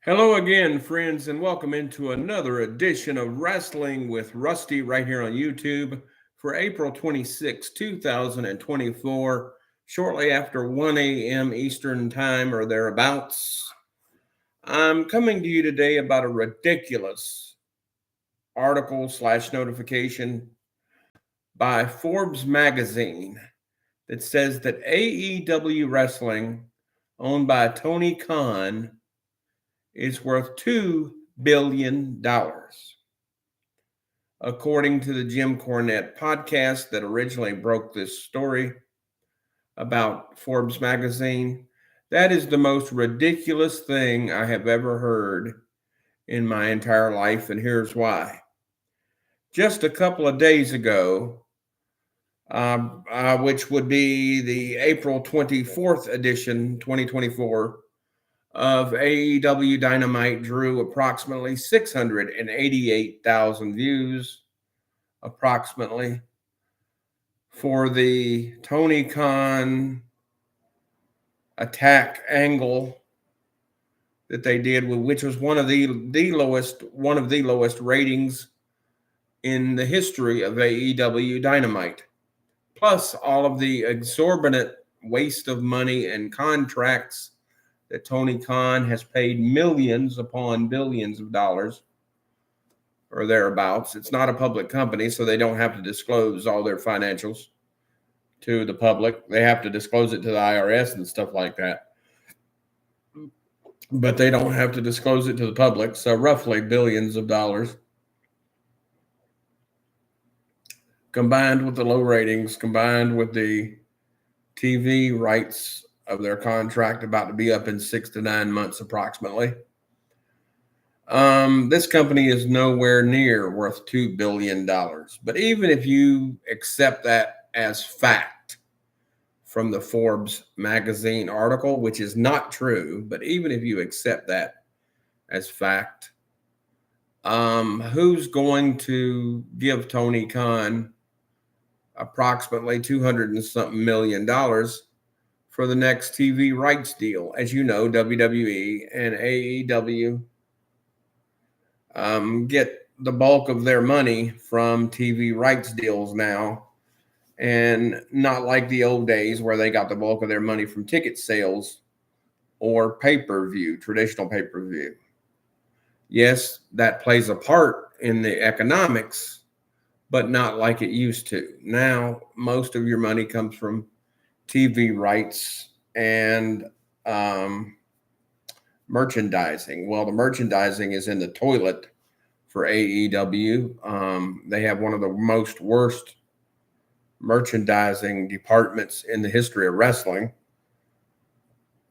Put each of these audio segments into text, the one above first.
Hello again, friends, and welcome into another edition of Wrestling with Rusty right here on YouTube for April 26, 2024, shortly after 1 a.m. Eastern Time or thereabouts. I'm coming to you today about a ridiculous article slash notification by Forbes magazine that says that AEW Wrestling, owned by Tony Khan, is worth $2 billion. According to the Jim Cornette podcast that originally broke this story about Forbes magazine, that is the most ridiculous thing I have ever heard in my entire life, and here's why. Just a couple of days ago, which would be the April 24th edition, 2024, of AEW Dynamite drew approximately 688,000 views, approximately, for the Tony Khan attack angle that they did, which was one of the lowest ratings in the history of AEW Dynamite. Plus all of the exorbitant waste of money and contracts that Tony Khan has paid millions upon billions of dollars or thereabouts. It's not a public company, so they don't have to disclose all their financials to the public. They have to disclose it to the IRS and stuff like that, but they don't have to disclose it to the public. So roughly billions of dollars, combined with the low ratings, combined with the TV rights of their contract about to be up in 6 to 9 months approximately. This company is nowhere near worth $2 billion. But even if you accept that as fact from the Forbes magazine article, which is not true, but even if you accept that as fact, who's going to give Tony Khan approximately $200 and something million for the next TV rights deal? As you know, WWE and AEW get the bulk of their money from TV rights deals now, and not like the old days where they got the bulk of their money from ticket sales or pay-per-view, traditional pay-per-view. Yes, that plays a part in the economics, but not like it used to. Now, most of your money comes from TV rights and merchandising. Well, the merchandising is in the toilet for AEW. They have one of the worst merchandising departments in the history of wrestling.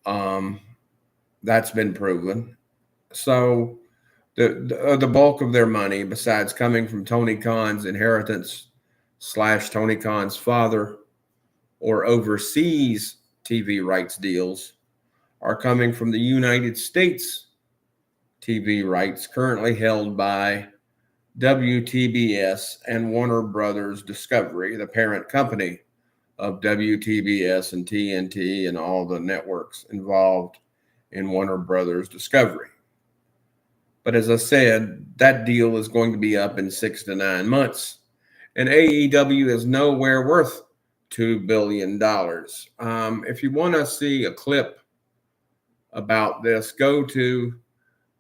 That's been proven. So the bulk of their money, besides coming from Tony Khan's inheritance / Tony Khan's father or overseas TV rights deals, are coming from the United States TV rights currently held by WTBS and Warner Brothers Discovery, the parent company of WTBS and TNT and all the networks involved in Warner Brothers Discovery. But as I said, that deal is going to be up in 6 to 9 months, and AEW is nowhere worth $2 billion. If you want to see a clip about this, go to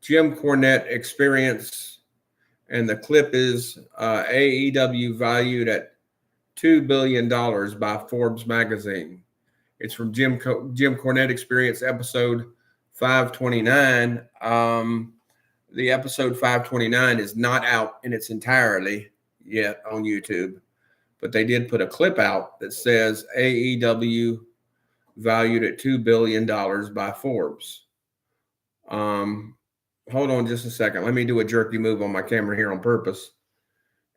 Jim Cornette Experience, and the clip is AEW valued at $2 billion by Forbes magazine. It's from Jim Cornette Experience, episode 529. The episode 529 is not out in its entirety yet on YouTube, but they did put a clip out that says AEW valued at $2 billion by Forbes. Hold on just a second. Let me do a jerky move on my camera here on purpose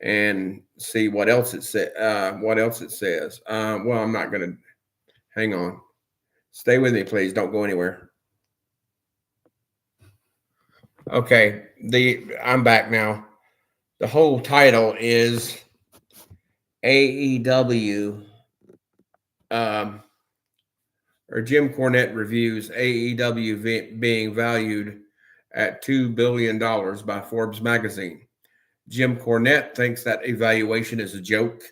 and see what else it says. Well, I'm not going to. Hang on. Stay with me, please. Don't go anywhere. Okay, I'm back now. The whole title is AEW, or Jim Cornette reviews AEW being valued at $2 billion by Forbes magazine. Jim Cornette thinks that evaluation is a joke.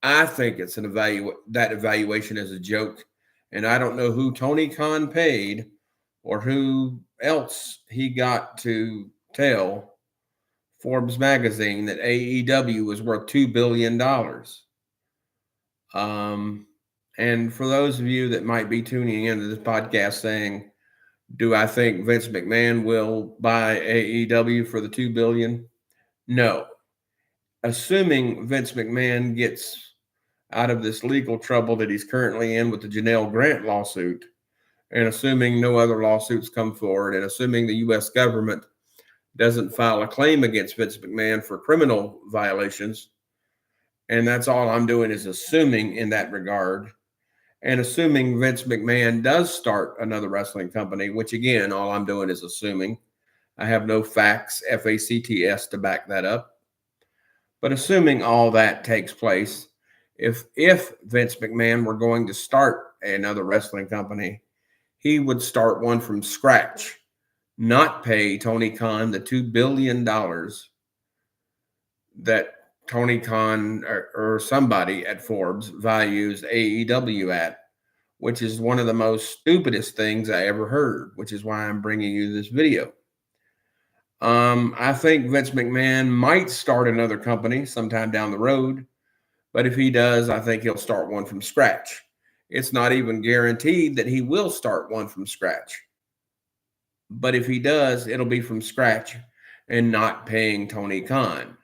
I think it's that evaluation is a joke, and I don't know who Tony Khan paid or who else he got to tell Forbes magazine that AEW was worth $2 billion. And for those of you that might be tuning into this podcast saying, do I think Vince McMahon will buy AEW for the $2 billion? No. Assuming Vince McMahon gets out of this legal trouble that he's currently in with the Janelle Grant lawsuit, and assuming no other lawsuits come forward, and assuming the U.S. government doesn't file a claim against Vince McMahon for criminal violations, and that's all I'm doing is assuming in that regard, and assuming Vince McMahon does start another wrestling company, which again, all I'm doing is assuming. I have no facts, FACTS, to back that up. But assuming all that takes place, if Vince McMahon were going to start another wrestling company, he would start one from scratch, not pay Tony Khan the $2 billion that Tony Khan or somebody at Forbes values AEW at, which is one of the most stupidest things I ever heard, which is why I'm bringing you this video. I think Vince McMahon might start another company sometime down the road, but if he does, I think he'll start one from scratch. It's not even guaranteed that he will start one from scratch. But if he does, it'll be from scratch and not paying Tony Khan.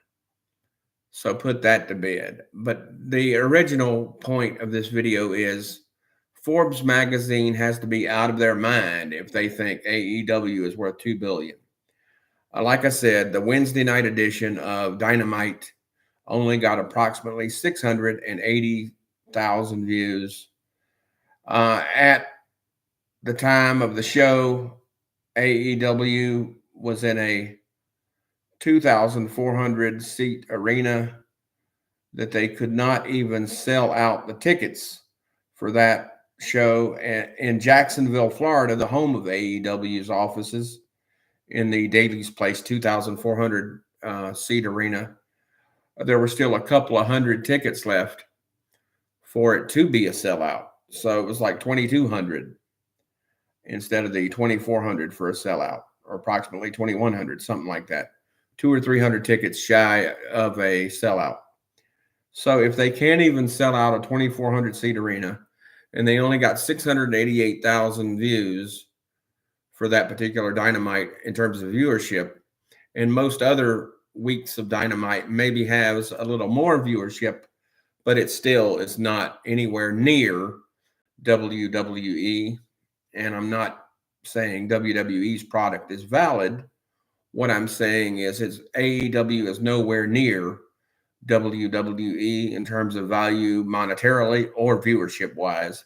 So put that to bed. But the original point of this video is Forbes magazine has to be out of their mind if they think AEW is worth $2 billion. Like I said, the Wednesday night edition of Dynamite only got approximately 680,000 views. At the time of the show, AEW was in a 2,400 seat arena that they could not even sell out the tickets for that show in Jacksonville, Florida, the home of AEW's offices in the Daily's Place 2,400 seat arena. There were still a couple of hundred tickets left for it to be a sellout. So it was like 2,200 instead of the 2,400 for a sellout, or approximately 2,100, something like that. 200 or 300 tickets shy of a sellout. So if they can't even sell out a 2,400 seat arena and they only got 688,000 views for that particular Dynamite in terms of viewership, and most other weeks of Dynamite maybe has a little more viewership, but it still is not anywhere near WWE. And I'm not saying WWE's product is valid. What I'm saying is AEW is nowhere near WWE in terms of value monetarily or viewership wise.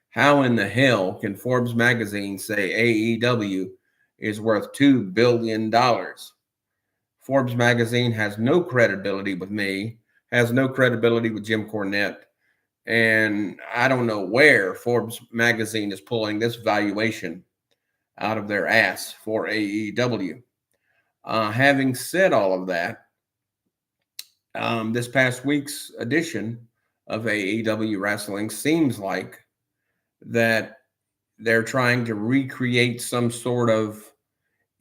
How in the hell can Forbes magazine say AEW is worth $2 billion? Forbes magazine has no credibility with me, has no credibility with Jim Cornette, and I don't know where Forbes magazine is pulling this valuation out of their ass for AEW. Having said all of that, this past week's edition of AEW Wrestling seems like that they're trying to recreate some sort of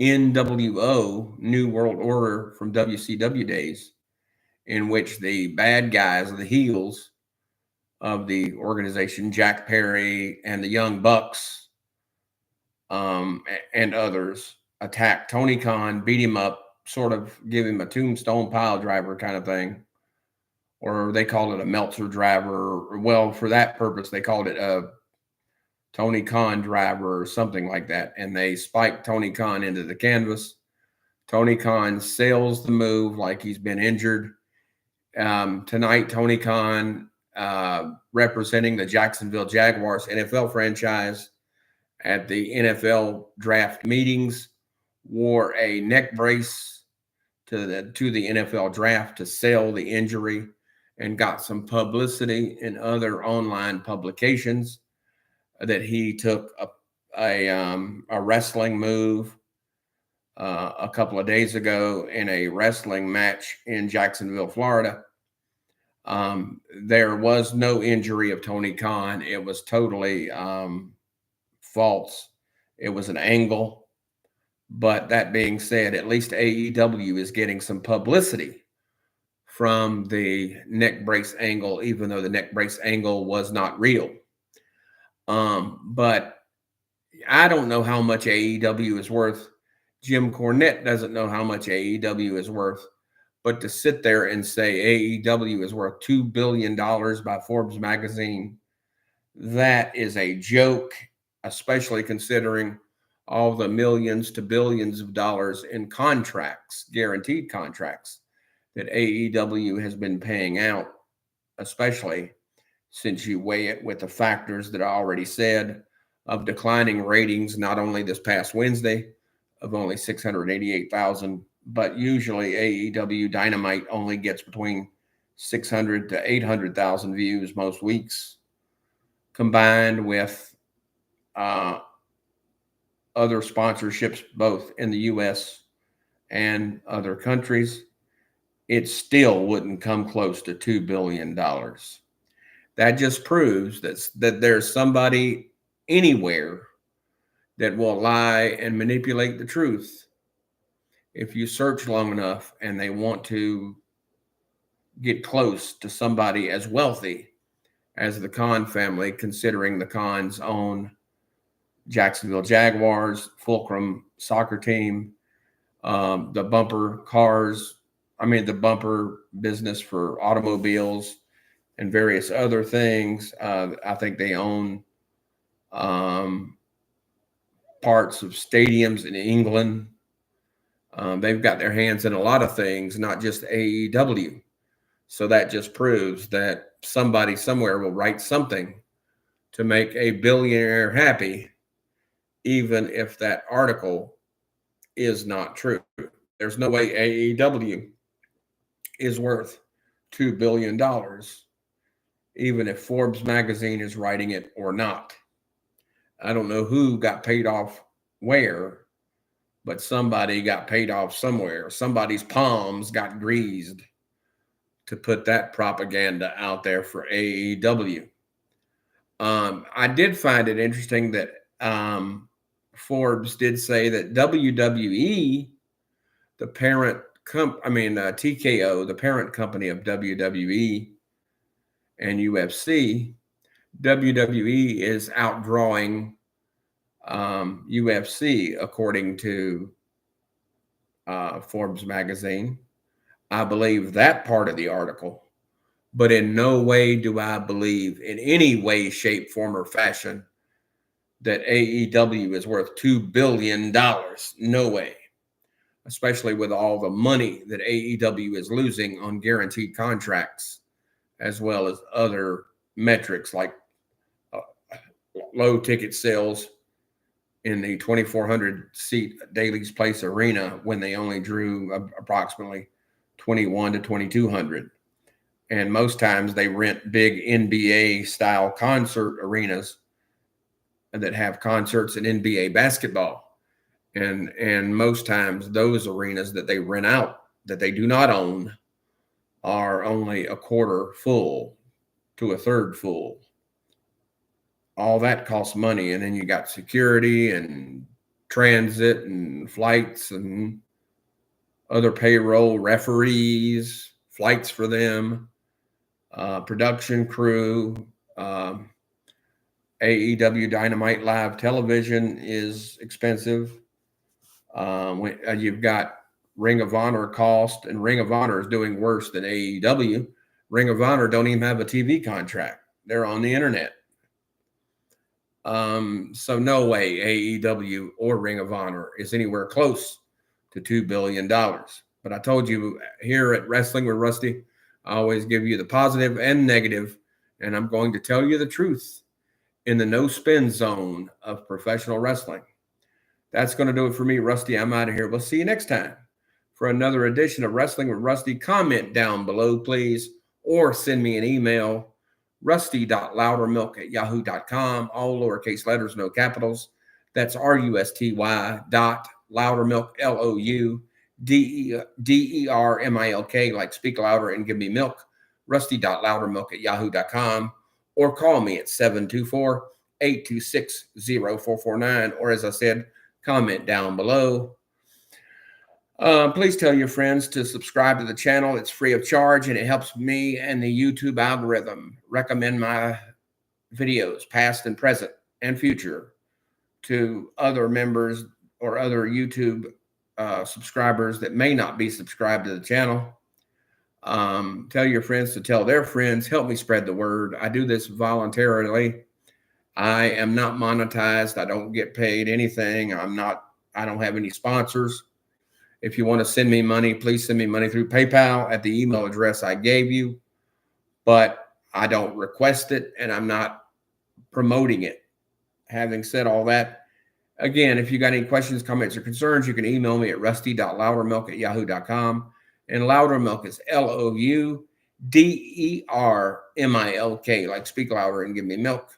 NWO, New World Order from WCW days, in which the bad guys, the heels of the organization, Jack Perry and the Young Bucks, and others, attack Tony Khan, beat him up, sort of give him a tombstone pile driver kind of thing. Or they called it a Meltzer driver. Well, for that purpose, they called it a Tony Khan driver or something like that. And they spiked Tony Khan into the canvas. Tony Khan sells the move like he's been injured. Tonight, Tony Khan, representing the Jacksonville Jaguars NFL franchise at the NFL draft meetings, wore a neck brace to the NFL draft to sell the injury, and got some publicity in other online publications that he took a wrestling move a couple of days ago in a wrestling match in Jacksonville, Florida. There was no injury of Tony Khan. It was totally false. It was an angle. But that being said, at least AEW is getting some publicity from the neck brace angle, even though the neck brace angle was not real. But I don't know how much AEW is worth. Jim Cornette doesn't know how much AEW is worth. But to sit there and say AEW is worth $2 billion by Forbes magazine, that is a joke, especially considering all the millions to billions of dollars in contracts, guaranteed contracts, that AEW has been paying out, especially since you weigh it with the factors that I already said of declining ratings, not only this past Wednesday of only 688,000, but usually AEW Dynamite only gets between 600 to 800,000 views most weeks, combined with other sponsorships both in the U.S. and other countries. It still wouldn't come close to $2 billion. That just proves that there's somebody anywhere that will lie and manipulate the truth if you search long enough and they want to get close to somebody as wealthy as the Khan family, considering the Khans own Jacksonville Jaguars, Fulcrum soccer team, the bumper business for automobiles and various other things. I think they own parts of stadiums in England. They've got their hands in a lot of things, not just AEW. So that just proves that somebody somewhere will write something to make a billionaire happy, even if that article is not true. There's no way AEW is worth $2 billion, even if Forbes magazine is writing it or not. I don't know who got paid off where, but somebody got paid off somewhere. Somebody's palms got greased to put that propaganda out there for AEW. I did find it interesting that Forbes did say that WWE, the parent TKO, the parent company of WWE and UFC, WWE is outdrawing UFC according to Forbes magazine. I believe that part of the article, but in no way do I believe in any way, shape, form, or fashion that AEW is worth $2 billion. No way. Especially with all the money that AEW is losing on guaranteed contracts, as well as other metrics like low ticket sales in the 2,400 seat Daily's Place Arena when they only drew approximately 21 to 2,200. And most times they rent big NBA style concert arenas that have concerts in NBA basketball. And most times those arenas that they rent out, that they do not own, are only a quarter full to a third full. All that costs money. And then you got security and transit and flights and other payroll, referees, flights for them, production crew. AEW Dynamite Live television is expensive. You've got Ring of Honor cost, and Ring of Honor is doing worse than AEW. Ring of Honor don't even have a TV contract. They're on the internet. So no way AEW or Ring of Honor is anywhere close to $2 billion. But I told you here at Wrestling with Rusty, I always give you the positive and negative, and I'm going to tell you the truth in the no spin zone of professional wrestling. That's going to do it for me, Rusty. I'm out of here. We'll see you next time for another edition of Wrestling with Rusty. Comment down below, please, or send me an email, rusty.loudermilk@yahoo.com, all lowercase letters, no capitals. That's rusty.loudermilk Loudermilk, LOUDERMILK, like speak louder and give me milk, rusty.loudermilk@yahoo.com, or call me at 724-826-0449, or as I said, comment down below. Please tell your friends to subscribe to the channel. It's free of charge, and it helps me and the YouTube algorithm recommend my videos, past and present and future, to other members or other YouTube subscribers that may not be subscribed to the channel. Tell your friends to tell their friends. Help me spread the word. I do this voluntarily. I am not monetized. I don't get paid anything. I don't have any sponsors. If you want to send me money, please send me money through PayPal at the email address I gave you. But I don't request it, and I'm not promoting it. Having said all that, again, if you got any questions, comments, or concerns, you can email me at rusty.loudermilk@yahoo.com. And Loudermilk is LOUDERMILK, like speak louder and give me milk.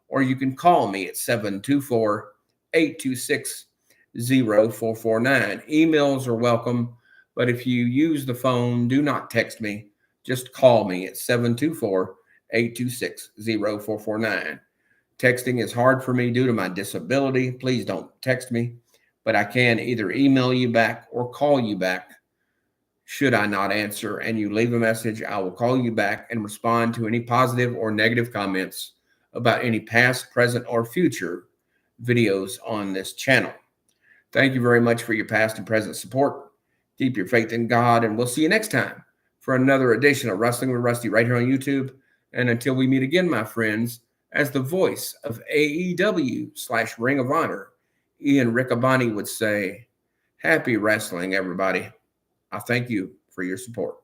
Or you can call me at 724-826-0449. Emails are welcome, but if you use the phone, do not text me. Just call me at 724-826-0449. Texting is hard for me due to my disability. Please don't text me, but I can either email you back or call you back. Should I not answer and you leave a message, I will call you back and respond to any positive or negative comments about any past, present, or future videos on this channel. Thank you very much for your past and present support. Keep your faith in God, and we'll see you next time for another edition of Wrestling with Rusty right here on YouTube. And until we meet again, my friends, as the voice of AEW/Ring of Honor, Ian Riccaboni would say, happy wrestling, everybody. I thank you for your support.